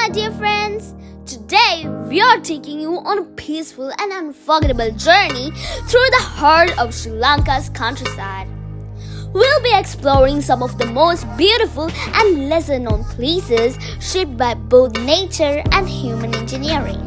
my dear friends. Today we are taking you on a peaceful and unforgettable journey through the heart of Sri Lanka's countryside. We'll be exploring some of the most beautiful and lesser known places shaped by both nature and human engineering.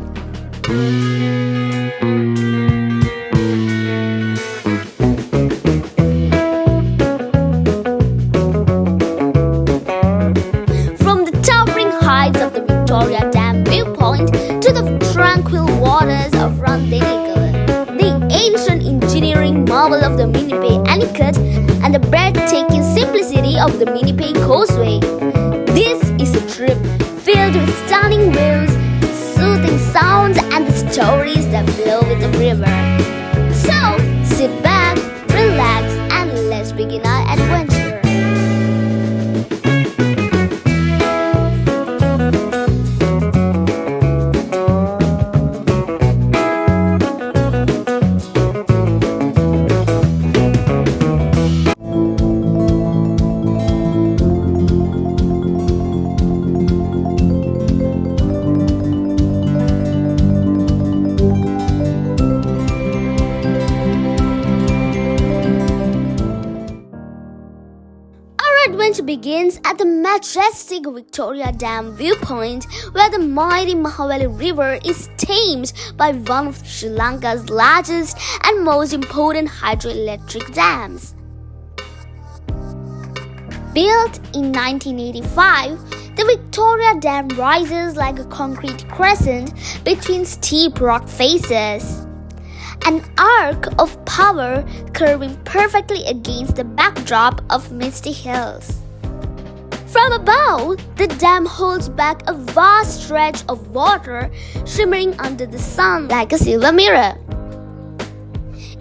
From the towering heights of the Victoria Dam viewpoint to the tranquil waters of Randenigala, the ancient engineering marvel of the Minipe Anicut, and the breathtaking simplicity of the Minipe Causeway. This is a trip filled with stunning views, soothing sounds, and the stories that flow with the river. So, sit back, relax, and let's begin our adventure. Adventure begins at the majestic Victoria Dam viewpoint, where the mighty Mahaweli river is tamed by one of Sri Lanka's largest and most important hydroelectric dams. Built in 1985, the Victoria Dam rises like a concrete crescent between steep rock faces, an arc of power curving perfectly against the backdrop of misty hills. From above, the dam holds back a vast stretch of water shimmering under the sun like a silver mirror.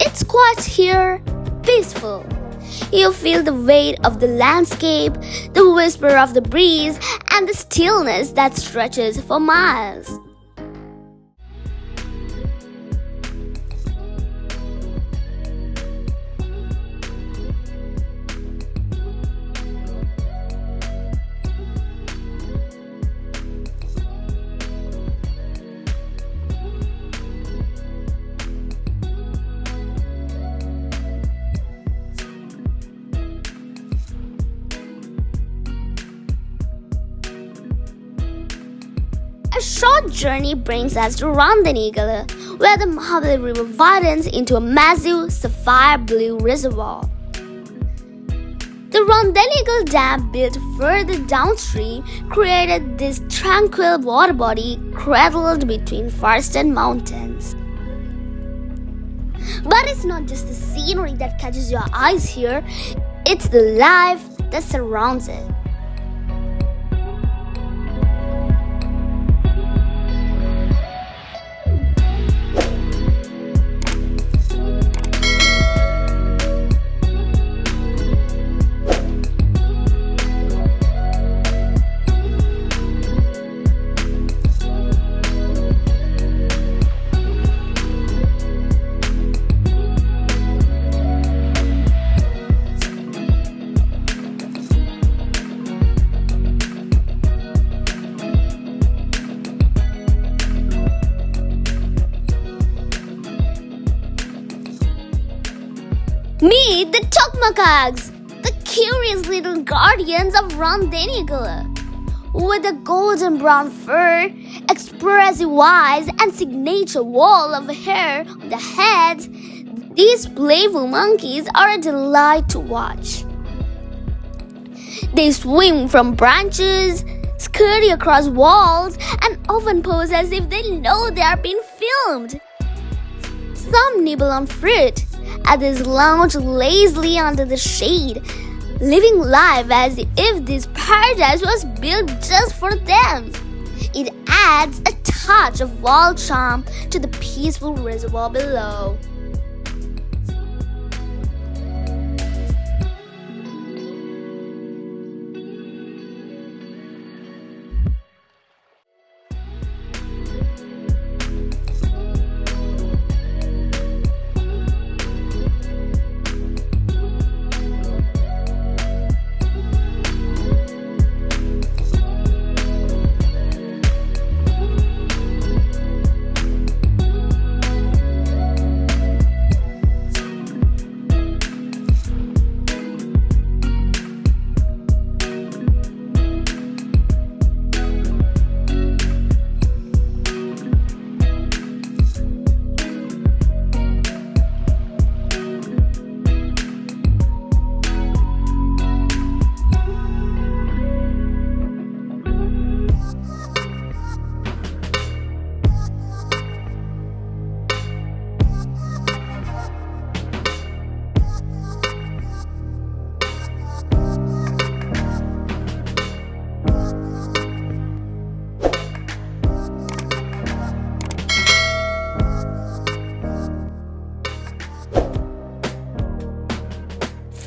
It's quiet here, peaceful. You feel the weight of the landscape, the whisper of the breeze, and the stillness that stretches for miles. A short journey brings us to Randenigala, where the Mahaweli river widens into a massive sapphire blue reservoir. The Randenigala Dam, built further downstream, created this tranquil water body cradled between forest and mountains. But it's not just the scenery that catches your eyes here, it's the life that surrounds it. Meet the Toque, the curious little guardians of Randenigala. With a golden brown fur, expressive eyes, and signature wall of hair on their heads, these playful monkeys are a delight to watch. They swing from branches, scurry across walls, and often pose as if they know they are being filmed. Some nibble on fruit, others lounge lazily under the shade, living life as if this paradise was built just for them. It adds a touch of wild charm to the peaceful reservoir below.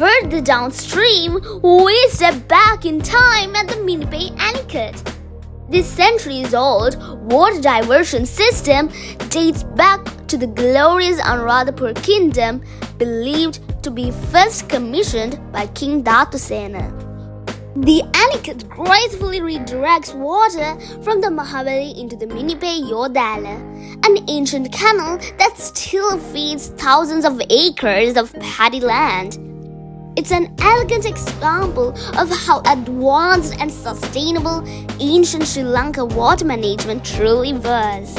further downstream, we step back in time at the Minipe Anicut. This centuries-old water diversion system dates back to the glorious Anuradhapur kingdom, believed to be first commissioned by King Dhatusena. The Anicut gracefully redirects water from the Mahaweli into the Minipe Yodala, an ancient canal that still feeds thousands of acres of paddy land. It's an elegant example of how advanced and sustainable ancient Sri Lanka water management truly was.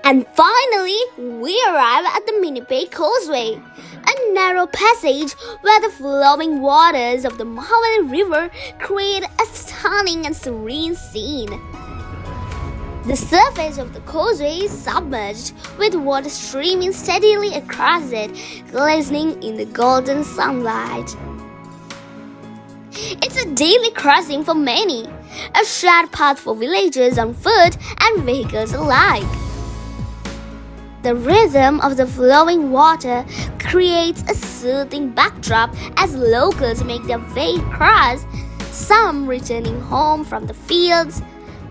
And finally, we arrive at the Minipe Causeway, a narrow passage where the flowing waters of the Mahaweli River create a stunning and serene scene. The surface of the causeway is submerged, with water streaming steadily across it, glistening in the golden sunlight. It's a daily crossing for many, a shared path for villagers on foot and vehicles alike. The rhythm of the flowing water creates a soothing backdrop as locals make their way across, some returning home from the fields,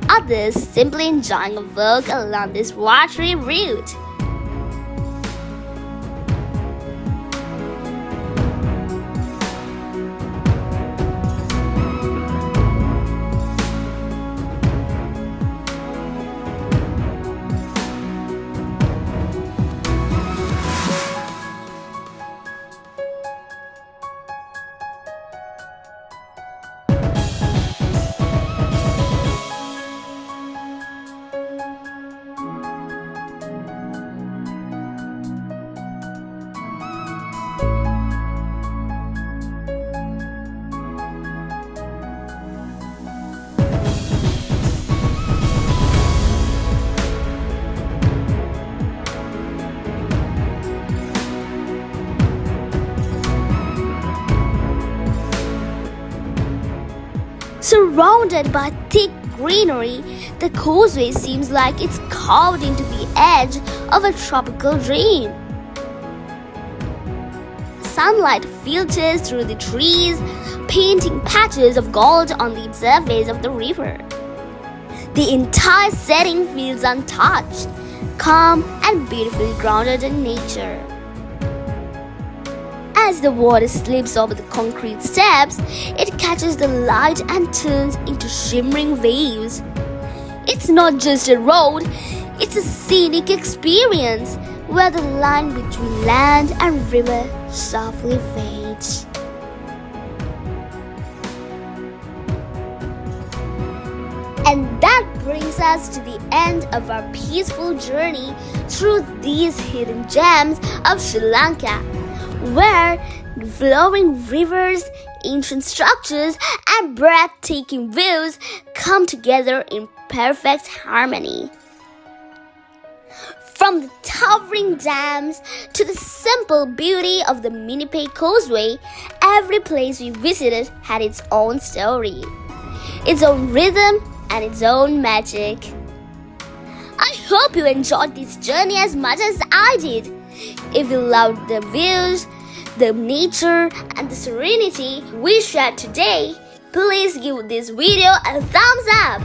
others simply enjoying a walk along this watery route. Surrounded by thick greenery, the causeway seems like it's carved into the edge of a tropical dream. Sunlight filters through the trees, painting patches of gold on the surface of the river. The entire setting feels untouched, calm and beautifully grounded in nature. As the water slips over the concrete steps, it catches the light and turns into shimmering waves. It's not just a road, it's a scenic experience where the line between land and river softly fades. And that brings us to the end of our peaceful journey through these hidden gems of Sri Lanka, where flowing rivers, ancient structures, and breathtaking views come together in perfect harmony. From the towering dams to the simple beauty of the Minipe Causeway, every place we visited had its own story, its own rhythm, and its own magic. I hope you enjoyed this journey as much as I did. If you loved the views, the nature, and the serenity we shared today, please give this video a thumbs up,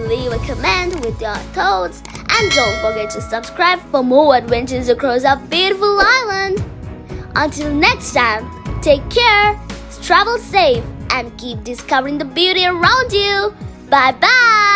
leave a comment with your thoughts, and don't forget to subscribe for more adventures across our beautiful island. Until next time, take care, travel safe, and keep discovering the beauty around you. Bye bye!